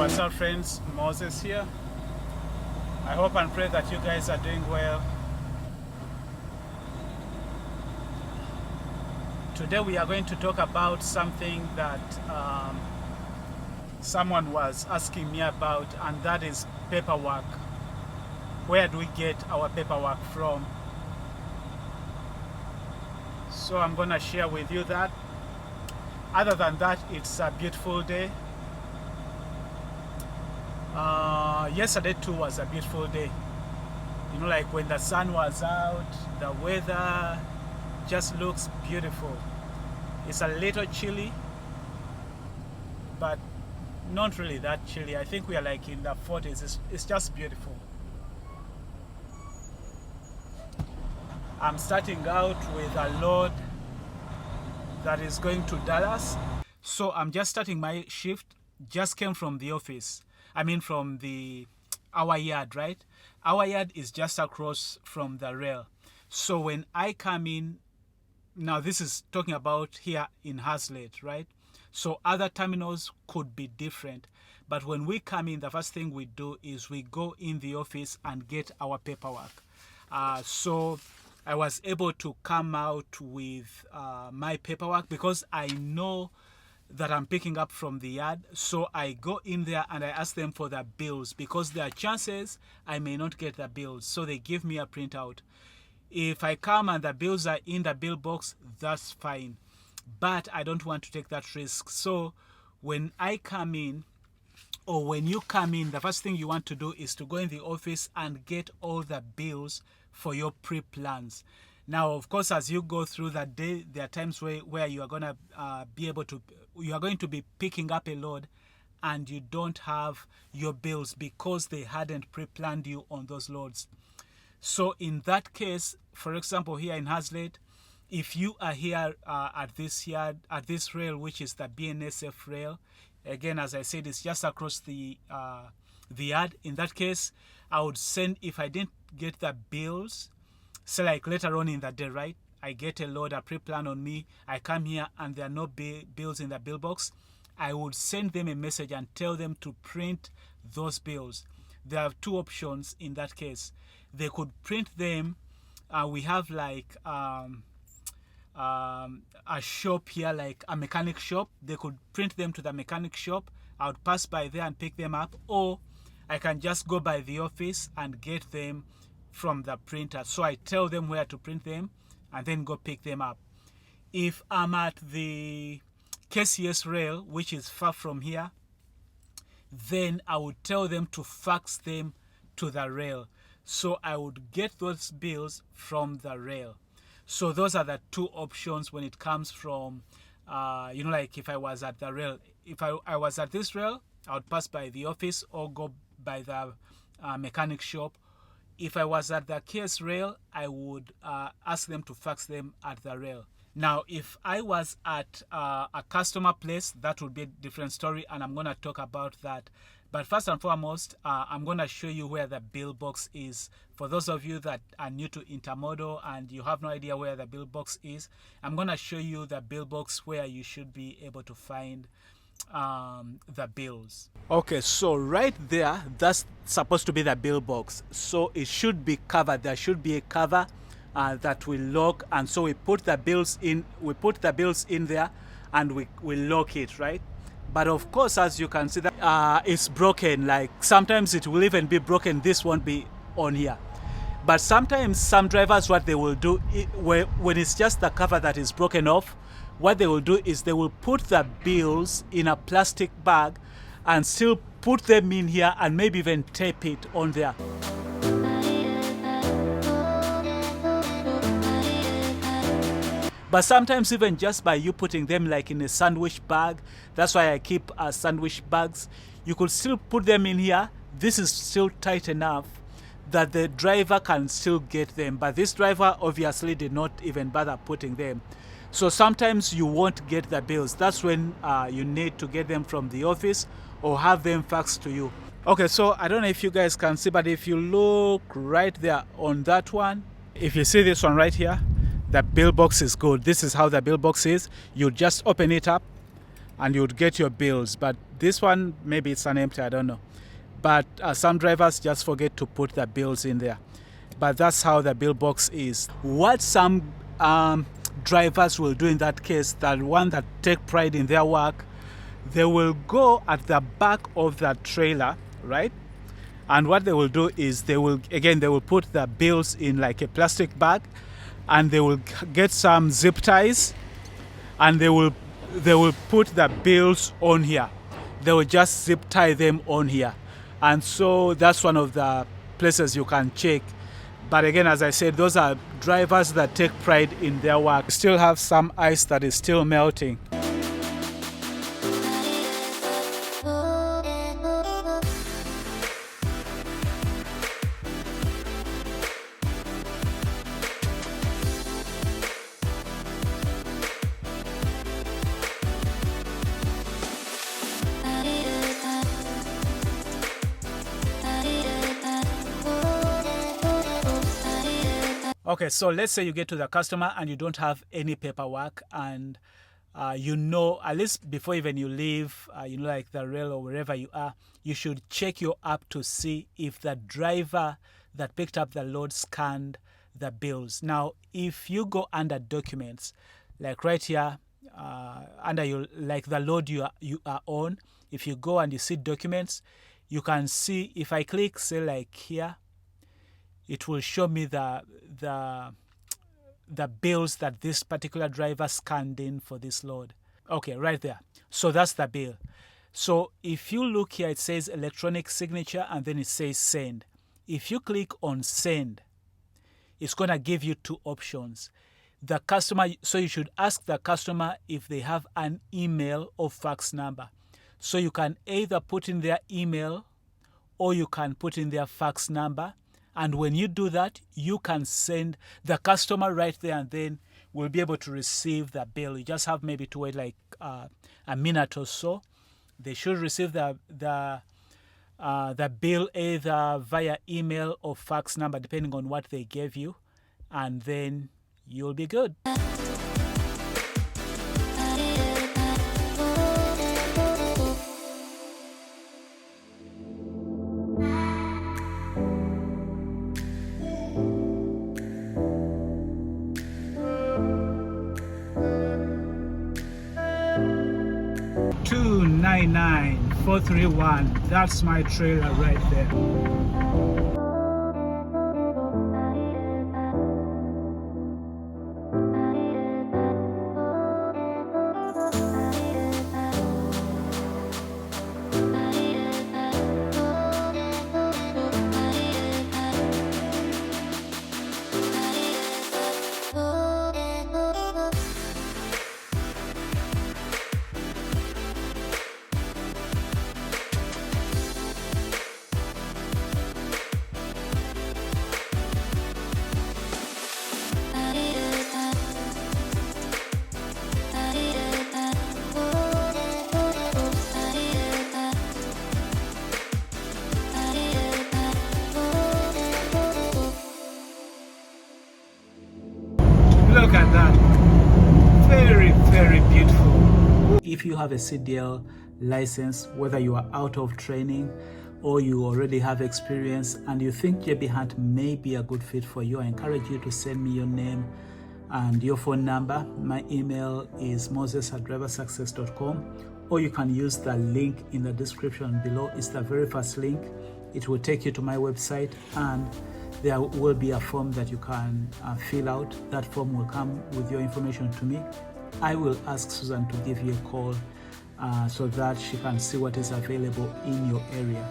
What's up, friends? Moses here. I hope and pray that you guys are doing well. Today we are going to talk about something that someone was asking me about, and that is paperwork. Where do we get our paperwork from? So I'm going to share with you that. Other than that, it's a beautiful day. Yesterday too was a beautiful day. You know, like when the sun was out, the weather just looks beautiful. It's a little chilly, but not really that chilly. I think we are like in the 40s. It's just beautiful. I'm starting out with a load that is going to Dallas. So I'm just starting my shift. Just came from the office. I mean from our yard, right? Our yard is just across from the rail. So when I come in, now this is talking about here in Hazlitt, right? So other terminals could be different. But when we come in, the first thing we do is we go in the office and get our paperwork. So I was able to come out with my paperwork because I know that I'm picking up from the yard. So I go in there and I ask them for the bills because there are chances I may not get the bills. So they give me a printout. If I come and the bills are in the bill box, that's fine. But I don't want to take that risk. So when I come in, or when you come in, the first thing you want to do is to go in the office and get all the bills for your pre-plans. Now, of course, as you go through the day, there are times where you are going to you are going to be picking up a load and you don't have your bills because they hadn't pre-planned you on those loads. So in that case, for example, here in Hazlitt, if you are here at this yard, at this rail, which is the BNSF rail, again, as I said, it's just across the yard. In that case, I would send, if I didn't get the bills, say like later on in the day, right? I get a load, a pre-plan on me. I come here and there are no bills in the bill box. I would send them a message and tell them to print those bills. There are two options in that case. They could print them. We have like a shop here, like a mechanic shop. They could print them to the mechanic shop. I would pass by there and pick them up, or I can just go by the office and get them from the printer. So I tell them where to print them and then go pick them up. If I'm at the KCS rail, which is far from here, then I would tell them to fax them to the rail. So I would get those bills from the rail. So those are the two options when it comes from, you know, like if I was at the rail. If I was at this rail, I would pass by the office or go by the mechanic shop. If I was at the KS rail, I would ask them to fax them at the rail. Now, if I was at a customer place, that would be a different story, and I'm going to talk about that. But first and foremost, I'm going to show you where the bill box is. For those of you that are new to Intermodal and you have no idea where the bill box is, I'm going to show you the bill box where you should be able to find the bills. Okay, so right there, that's supposed to be the bill box. So it should be covered. There should be a cover that we lock, and so we put the bills in. We put the bills in there, and we lock it, right? But of course, as you can see, that it's broken. Like sometimes it will even be broken. This won't be on here. But sometimes some drivers, what they will do when it's just the cover that is broken off, what they will do is they will put the bills in a plastic bag and still put them in here and maybe even tape it on there. But sometimes even just by you putting them like in a sandwich bag, that's why I keep sandwich bags, you could still put them in here. This is still tight enough that the driver can still get them. But this driver obviously did not even bother putting them. So sometimes you won't get the bills. That's when you need to get them from the office or have them faxed to you. Okay, so I don't know if you guys can see, but if you look right there on that one, if you see this one right here, the bill box is good. This is how the bill box is. You just open it up and you'd get your bills. But this one, maybe it's an empty, I don't know. But some drivers just forget to put the bills in there. But that's how the bill box is. What some drivers will do in that case, the one that take pride in their work, they will go at the back of the trailer, right? And what they will do is they will put the bills in like a plastic bag, and they will get some zip ties, and they will put the bills on here. They will just zip tie them on here. And so that's one of the places you can check. But again, as I said, those are drivers that take pride in their work. Still have some ice that is still melting. Okay, so let's say you get to the customer and you don't have any paperwork, and at least before even you leave, like the rail or wherever you are, you should check your app to see if the driver that picked up the load scanned the bills. Now, if you go under documents, like right here, under the load you are on, if you go and you see documents, you can see, if I click, say like here, it will show me the bills that this particular driver scanned in for this load. Okay, right there. So that's the bill. So if you look here, it says electronic signature, and then it says send. If you click on send, it's going to give you two options. The customer, so you should ask the customer if they have an email or fax number. So you can either put in their email or you can put in their fax number. And when you do that, you can send the customer right there, and then will be able to receive the bill. You just have maybe to wait like a minute or so. They should receive the bill either via email or fax number, depending on what they gave you, and then you'll be good. 299-431. That's my trailer right there. Look at that. Very, very beautiful. If you have a CDL license, whether you are out of training or you already have experience and you think JB Hunt may be a good fit for you, I encourage you to send me your name and your phone number. My email is moses@driversuccess.com, or you can use the link in the description below. It's the very first link. It will take you to my website, and there will be a form that you can fill out. That form will come with your information to me. I will ask Susan to give you a call so that she can see what is available in your area.